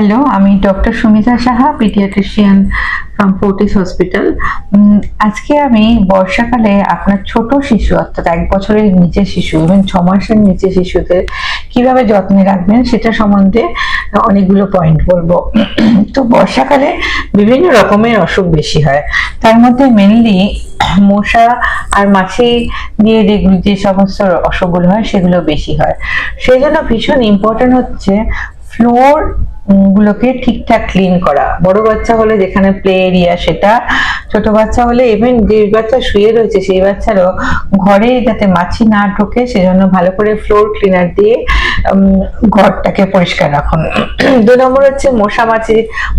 Hello, আমি doctor Sumita Saha, paediatrician from Fortis hospital. আজকে আমি বর্ষাকালে আপনার ছোট শিশু অর্থাৎ 1 বছরের নিচের শিশু এবং 6 মাসের নিচের শিশুদের কিভাবে যত্নে রাখবেন সেটা সম্বন্ধে অনেকগুলো পয়েন্ট বলবো। তো বর্ষাকালে বিভিন্ন রকমের অসুখ বেশি হয়, তার মধ্যে মেনলি মশা আর মাছি দিয়ে যে সমস্ত অসুখগুলো হয় সেগুলো বেশি হয়। সেই জন্য ভীষণ ইম্পর্টেন্ট হচ্ছে ফ্লোর গুলোকে ঠিকঠাক ক্লিন করা। বড় বাচ্চা হলে যেখানে প্লে এরিয়া সেটা, ছোট বাচ্চা হলে ইভেন যে বাচ্চা শুয়ে রয়েছে সেই বাচ্চারও ঘরে যাতে মাছি না ঢোকে সেজন্য ভালো করে ফ্লোর ক্লিনার দিয়ে ঘরটাকে পরিষ্কার রাখুন। 2 নম্বর হচ্ছে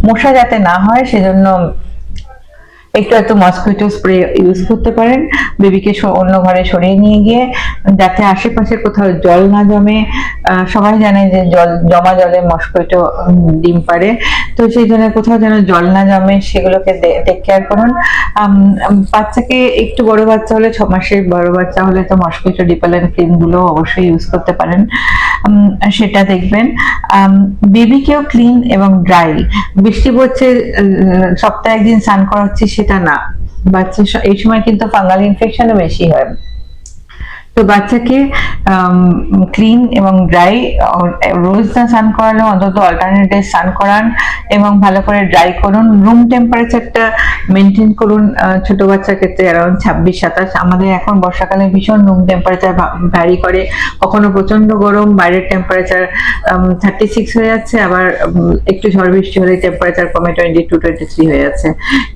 মশা যাতে না হয় সেজন্য একটু মসকুইটো স্প্রে ইউজ করতে পারেন। বেবিকে অন্য ঘরে সরিয়ে নিয়ে গিয়ে যাতে আশেপাশে কোথাও জল না জমে। সবাই জানে যে জলে মসকুইটো ডিম পারে, তো সেই জন্য কোথাও যেন জল না জমে সেগুলোকে টেক কেয়ার করুন। বাচ্চাকে একটু বড় বাচ্চা হলে 6 মাসের বড় বাচ্চা হলে তো মসকুইটো রিপেলেন্ট ক্রিম গুলো অবশ্যই ইউজ করতে পারেন, সেটা দেখবেন। বেবিকেও ক্লিন এবং ড্রাই, বৃষ্টি পড়ছে সপ্তাহে একদিন স্নান করাচ্ছি সেটা না, বাচ্চা এই সময় কিন্তু ফাঙ্গাল ইনফেকশনও বেশি হয়। তো বাচ্চাকে ক্লিন এবং ড্রাই, রোজ না স্নান করালে অন্তত অল্টারনেট ডে স্নান করান এবং ভালো করে ড্রাই করুন। রুম টেম্পারেচারটা মেনটেন করুন ছোট বাচ্চার ক্ষেত্রে অ্যারাউন্ড 26-27। আমাদের এখন বর্ষাকালে ভীষণ রুম টেম্পারেচার ভ্যারি করে, কখনো প্রচন্ড গরম, বাইরের টেম্পারেচার 36 হয়ে যাচ্ছে, আবার একটু ঝড় বৃষ্টি হলে টেম্পারেচার কমে 22-23 হয়ে যাচ্ছে।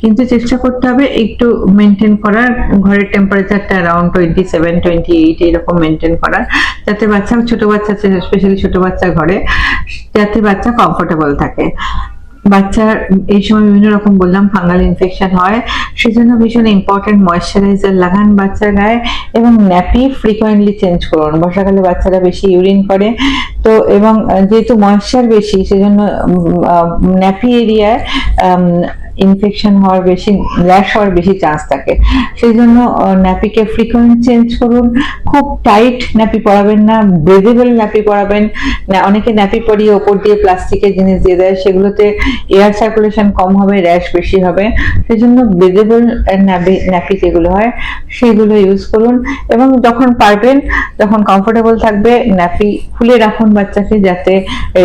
কিন্তু চেষ্টা করতে হবে একটু মেনটেন করার, ঘরের টেম্পারেচারটা অ্যারাউন্ড 27-28 এরকম মেনটেন করার, যাতে বাচ্চা, ছোট বাচ্চা স্পেশালি ছোট বাচ্চা ঘরে, যাতে বাচ্চা কমফোর্টেবল থাকে। বাচ্চার এই সময় বিভিন্ন রকম বললাম ফাঙ্গাল ইনফেকশন হয়, সেজন্য ভীষণ ইম্পর্টেন্ট ময়েশ্চারাইজার লাগান বাচ্চার গায়ে এবং ন্যাপি ফ্রিকোয়েন্টলি চেঞ্জ করুন। বর্ষাকালে বাচ্চারা বেশি ইউরিন করে, তো এবং যেহেতু ময়েশ্চার বেশি সেজন্য ন্যাপি এরিয়ায় ইনফেকশন হওয়ার বেশি, র্যাশ হওয়ার বেশি চান্স থাকে। সেই জন্য ন্যাপিকে ফ্রিকোয়েন্ট চেঞ্জ করুন। খুব টাইট ন্যাপি পরাবেন না, ব্রেদেবল ন্যাপি পরাবেন। অনেকে ন্যাপি পরিয়ে ওপর দিয়ে প্লাস্টিকের জিনিস দিয়ে দেয়, সেগুলোতে এয়ার সার্কুলেশন কম হবে, র্যাশ বেশি হবে। সেই জন্য ব্রেদেবল ন্যাপি যেগুলো হয় সেগুলো ইউজ করুন এবং যখন পারবেন, যখন কমফোর্টেবল থাকবে, ন্যাপি খুলে রাখুন বাচ্চাকে যাতে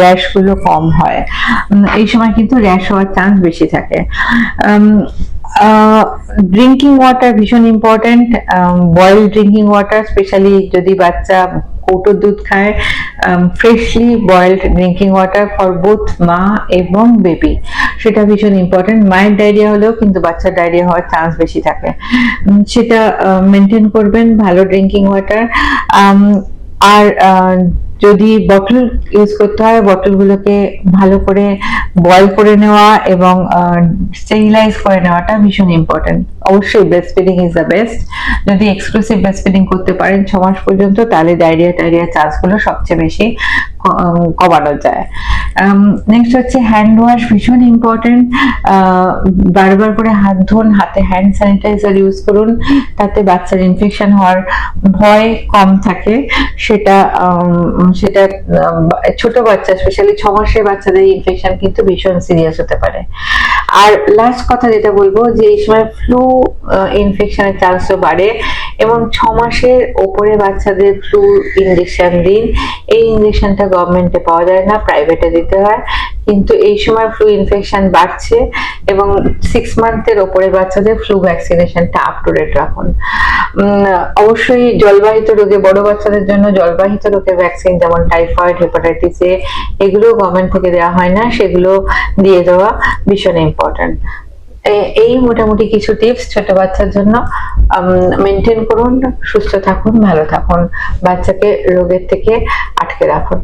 র্যাশ গুলো কম হয়। এই সময় কিন্তু র্যাশ হওয়ার চান্স বেশি থাকে। ড্রিঙ্কিং ওয়াটার ভীষণ important. Boiled drinking water, specially যদি বাচ্চা কৌটোর দুধ খায়, freshly boiled drinking water for both মা এবং বেবি, সেটা ভীষণ ইম্পর্টেন্ট। মায়ের ডায়রিয়া হলেও কিন্তু বাচ্চার ডায়রিয়া হওয়ার চান্স বেশি থাকে, সেটা মেনটেন করবেন, ভালো ড্রিঙ্কিং ওয়াটার। আর যদি বটল ইউজ করতে হয়, বটলগুলোকে ভালো করে বয়েল করে নেওয়া এবং স্টেরিলাইজ করে নেওয়াটা ভীষণ ইম্পর্টেন্ট। অবশ্যই breast feeding is the best. যদি এক্সক্লুসিভ ব্রেস্ট ফিডিং করতে পারেন 6 মাস পর্যন্ত, তাহলে ডায়রিয়া চান্সগুলো সবচেয়ে বেশি কমানো যায়। নেক্সট হচ্ছে হ্যান্ড ওয়াশ, ভীষণ ইম্পর্টেন্ট। বারবার করে হাত ধুন, হাতে হ্যান্ড স্যানিটাইজার ইউজ করুন, তাতে বাচ্চার ইনফেকশন হওয়ার ভয় কম থাকে। সেটা ছোট বাচ্চা স্পেশালি 6 মাসের বাচ্চাদের ইনফেকশন কিন্তু ভীষণ সিরিয়াস হতে পারে। আর লাস্ট কথা যেটা বলবো, যে এই সময় ফ্লু ইনফেকশনের চান্সও বাড়ে এবং 6 মাসের ওপরে বাচ্চাদের ফ্লু ইনজেকশন দিন। এই ইনজেকশনটা গভর্নমেন্টে পাওয়া যায় না, প্রাইভেটে দিতে হয়, কিন্তু এই সময় ফ্লু ইনফেকশন বাড়ছে এবং 6 মান্থের ওপরে বাচ্চাদের ফ্লু ভ্যাকসিনেশনটা আপ টু ডেট রাখুন। অবশ্যই জলবাহিত রোগে, বড় বাচ্চাদের জন্য জলবাহিত রোগের ভ্যাকসিন যেমন টাইফয়েড, হেপাটাইটিস এ, এগুলো গভর্নমেন্ট থেকে দেওয়া হয় না, সেগুলো দিয়ে দেওয়া ভীষণ ইম্পর্টেন্ট। এই মোটামুটি কিছু টিপস ছোট বাচ্চার জন্য মেনটেন করুন। সুস্থ থাকুন, ভালো থাকুন, বাচ্চাকে রোগের থেকে আটকে রাখুন।